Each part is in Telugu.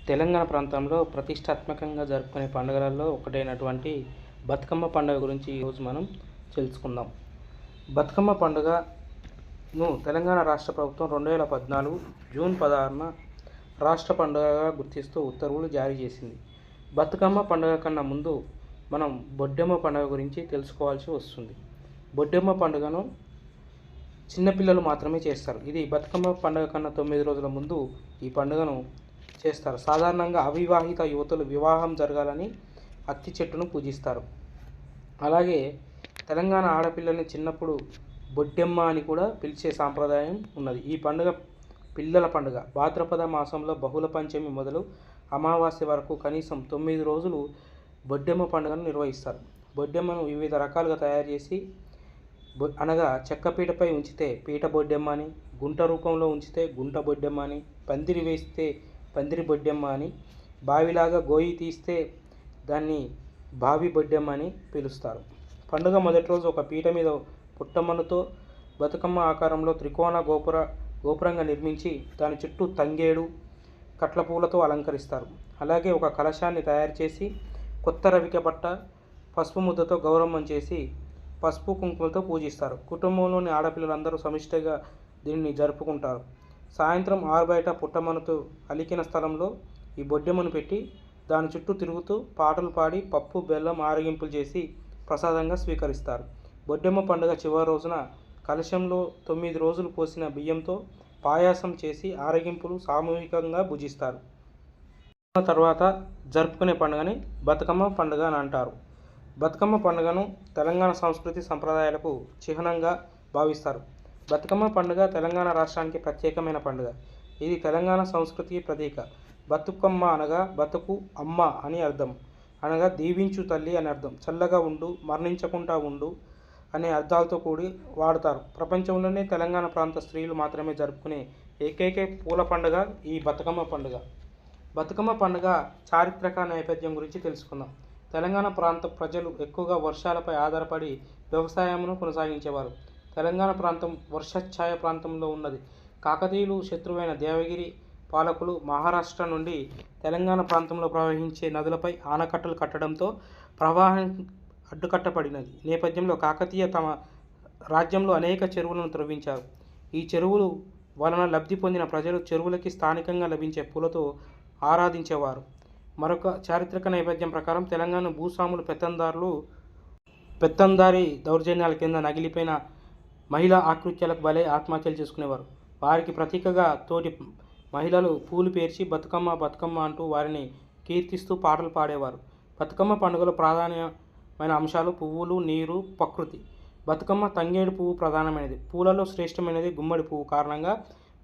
తెలంగాణ ప్రాంతంలో ప్రతిష్టాత్మకంగా జరుపుకునే పండుగలలో ఒకటైనటువంటి బతుకమ్మ పండుగ గురించి ఈరోజు మనం తెలుసుకుందాం. బతుకమ్మ పండుగను తెలంగాణ రాష్ట్ర ప్రభుత్వం 2014 జూన్ 16న రాష్ట్ర పండుగగా గుర్తిస్తూ ఉత్తర్వులు జారీ చేసింది. బతుకమ్మ పండుగ కన్నా ముందు మనం బొడ్డెమ్మ పండుగ గురించి తెలుసుకోవాల్సి వస్తుంది. బొడ్డెమ్మ పండుగను చిన్నపిల్లలు మాత్రమే చేస్తారు. ఇది బతుకమ్మ పండుగ కన్నా 9 రోజుల ముందు ఈ పండుగను చేస్తారు. సాధారణంగా అవివాహిత యువతులు వివాహం జరగాలని అత్తి చెట్టును పూజిస్తారు. అలాగే తెలంగాణ ఆడపిల్లల్ని చిన్నప్పుడు బొడ్డెమ్మ అని కూడా పిలిచే సాంప్రదాయం ఉన్నది. ఈ పండుగ పిల్లల పండుగ. భాద్రపద మాసంలో బహుళ పంచమి మొదలు అమావాస్య వరకు కనీసం 9 రోజులు బొడ్డెమ్మ పండుగను నిర్వహిస్తారు. బొడ్డెమ్మను వివిధ రకాలుగా తయారు చేసి అనగా చెక్కపీటపై ఉంచితే పీట బొడ్డెమ్మ అని, గుంట రూపంలో ఉంచితే గుంట బొడ్డెమ్మ అని, పందిరి వేస్తే పందిరి బొడ్డెమ్మ అని, బావిలాగా గోయి తీస్తే దాన్ని బావి బొడ్డెమ్మ అని పిలుస్తారు. పండుగ మొదటి రోజు ఒక పీట మీద పుట్టమ్మనుతో బతుకమ్మ ఆకారంలో త్రికోణ గోపురంగా నిర్మించి దాని చుట్టూ తంగేడు కట్ల పూలతో అలంకరిస్తారు. అలాగే ఒక కలశాన్ని తయారు చేసి కొత్త రవిక బట్ట పసుపు ముద్దతో గౌరమ్మం చేసి పసుపు కుంకుమలతో పూజిస్తారు. కుటుంబంలోని ఆడపిల్లలందరూ సమిష్టిగా దీన్ని జరుపుకుంటారు. సాయంత్రం ఆరుబయట పుట్టమ్మనుతో అలికిన స్థలంలో ఈ బొడ్డెమ్మను పెట్టి దాని చుట్టూ తిరుగుతూ పాటలు పాడి పప్పు బెల్లం ఆరగింపులు చేసి ప్రసాదంగా స్వీకరిస్తారు. బొడ్డెమ్మ పండుగ చివరి రోజున కలశంలో 9 రోజులు పోసిన బియ్యంతో పాయాసం చేసి ఆరగింపులు సామూహికంగా భుజిస్తారు. తర్వాత జరుపుకునే పండుగని బతుకమ్మ పండుగ అని అంటారు. బతుకమ్మ పండుగను తెలంగాణ సంస్కృతి సంప్రదాయాలకు చిహ్నంగా భావిస్తారు. బతుకమ్మ పండుగ తెలంగాణ రాష్ట్రానికి ప్రత్యేకమైన పండుగ. ఇది తెలంగాణ సంస్కృతికి ప్రతీక. బతుకమ్మ అనగా బతుకు అమ్మ అని అర్థం, అనగా దీవించు తల్లి అని అర్థం. చల్లగా ఉండు, మరణించకుండా ఉండు అనే అర్థాలతో కూడి వాడతారు. ప్రపంచంలోనే తెలంగాణ ప్రాంత స్త్రీలు మాత్రమే జరుపుకునే ఏకైక పూల పండుగ ఈ బతుకమ్మ పండుగ. బతుకమ్మ పండుగ చారిత్రక నేపథ్యం గురించి తెలుసుకుందాం. తెలంగాణ ప్రాంత ప్రజలు ఎక్కువగా వర్షాలపై ఆధారపడి వ్యవసాయమును కొనసాగించేవారు. తెలంగాణ ప్రాంతం వర్షఛాయ ప్రాంతంలో ఉన్నది. కాకతీయులు శత్రువైన దేవగిరి పాలకులు మహారాష్ట్ర నుండి తెలంగాణ ప్రాంతంలో ప్రవహించే నదులపై ఆనకట్టలు కట్టడంతో ప్రవాహం అడ్డుకట్టబడినది. నేపథ్యంలో కాకతీయ తమ రాజ్యంలో అనేక చెరువులను త్రవ్వించారు. ఈ చెరువులు వలన లబ్ధి పొందిన ప్రజలు చెరువులకి స్థానికంగా లభించే పూలతో ఆరాధించేవారు. మరొక చారిత్రక నేపథ్యం ప్రకారం తెలంగాణ భూస్వాములు పెత్తందారి దౌర్జన్యాల కింద నగిలిపోయిన మహిళా ఆకృత్యాలకు బలై ఆత్మహత్యలు చేసుకునేవారు. వారికి ప్రతీకగా తోటి మహిళలు పూలు పేర్చి బతుకమ్మ బతుకమ్మ అంటూ వారిని కీర్తిస్తూ పాటలు పాడేవారు. బతుకమ్మ పండుగలో ప్రధానమైన అంశాలు పువ్వులు, నీరు, ప్రకృతి. బతుకమ్మ తంగేడు పువ్వు ప్రధానమైనది. పూలలో శ్రేష్టమైనది గుమ్మడి పువ్వు కారణంగా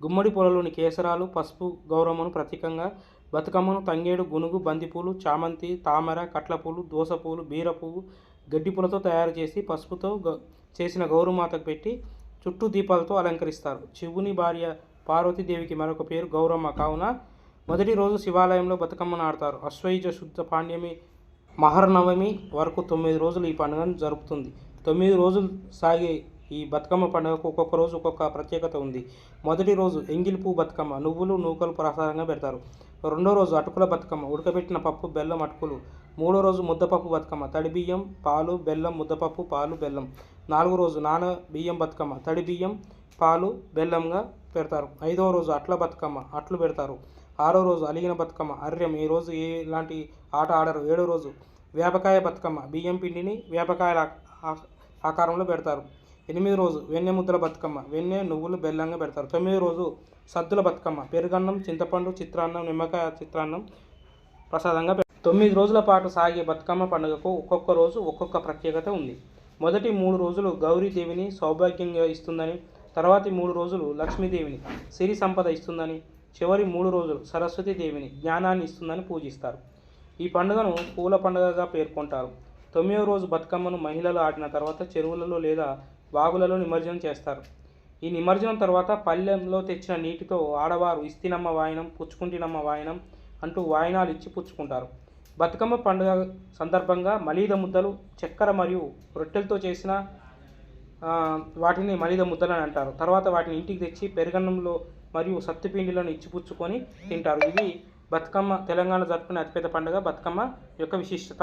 గుమ్మడి పూలలోని కేసరాలు, పసుపు గౌరమ్మను ప్రతీకంగా బతుకమ్మను తంగేడు, గునుగు, బంతిపూలు, చామంతి, తామర, కట్లపూలు, దోసపూలు, బీరపువ్వు, గడ్డిపూలతో తయారు చేసి పసుపుతో చేసిన గౌరమాతకు పెట్టి చుట్టూ దీపాలతో అలంకరిస్తారు. శివుని భార్య పార్వతీదేవికి మరొక పేరు గౌరమ్మ. కావున మొదటి రోజు శివాలయంలో బతుకమ్మను ఆడతారు. అశ్వయుజ శుద్ధ పాండ్యమి మహర్నవమి వరకు 9 రోజులు ఈ పండుగను జరుపుతుంది. 9 రోజులు సాగే ఈ బతుకమ్మ పండుగకు ఒక్కొక్క రోజు ఒక్కొక్క ప్రత్యేకత ఉంది. మొదటి రోజు ఎంగిలిపూ బతుకమ్మ, నువ్వులు నూకలు ప్రసాదంగా పెడతారు. రెండో రోజు అటుకుల బతుకమ్మ, ఉడకబెట్టిన పప్పు బెల్లం అటుకులు. మూడో రోజు ముద్దపప్పు బతుకమ్మ, తడి బియ్యం పాలు బెల్లం, ముద్దపప్పు పాలు బెల్లం. నాలుగో రోజు నాన బియ్యం బతుకమ్మ, తడి బియ్యం పాలు బెల్లంగా పెడతారు. ఐదవ రోజు అట్ల బతుకమ్మ, అట్లు పెడతారు. ఆరో రోజు అలిగిన బతుకమ్మ, అర్రెం. ఈ రోజు ఎలాంటి ఆట ఆడరు. ఏడో రోజు వేపకాయ బతుకమ్మ, బియ్యం పిండిని వేపకాయల ఆకారంలో పెడతారు. 8వ రోజు వెన్నె ముద్దల బతుకమ్మ, వెన్నె నువ్వులు బెల్లంగా పెడతారు. 9వ రోజు సద్దుల బతుకమ్మ, పెరుగన్నం, చింతపండు, చిత్రాన్నం, నిమ్మకాయ చిత్రాన్నం ప్రసాదంగా 9 రోజుల పాటు సాగే బతుకమ్మ పండుగకు ఒక్కొక్క రోజు ఒక్కొక్క ప్రత్యేకత ఉంది. మొదటి 3 రోజులు గౌరీదేవిని సౌభాగ్యంగా ఇస్తుందని, తర్వాతి 3 రోజులు లక్ష్మీదేవిని సిరి సంపద ఇస్తుందని, చివరి 3 రోజులు సరస్వతీదేవిని జ్ఞానాన్ని ఇస్తుందని పూజిస్తారు. ఈ పండుగను పూల పండుగగా పేర్కొంటారు. 9వ రోజు బతుకమ్మను మహిళలు ఆడిన తర్వాత చెరువులలో లేదా వాగులలో నిమజ్జనం చేస్తారు. ఈ నిమజ్జనం తర్వాత పల్లెంలో తెచ్చిన నీటితో ఆడవారు ఇస్తినమ్మ వాయనం, పుచ్చుకుంటినమ్మ వాయనం అంటూ వాయనాలు ఇచ్చి పుచ్చుకుంటారు. బతుకమ్మ పండుగ సందర్భంగా మలీద ముద్దలు, చక్కెర మరియు రొట్టెలతో చేసిన వాటిని మలీద ముద్దలని అంటారు. తర్వాత వాటిని ఇంటికి తెచ్చి పెరుగన్నంలో మరియు సత్తుపిండిలను ఇచ్చిపుచ్చుకొని తింటారు. ఇవి బతుకమ్మ తెలంగాణ జరుపుకునే అతిపెద్ద పండుగ బతుకమ్మ యొక్క విశిష్టత.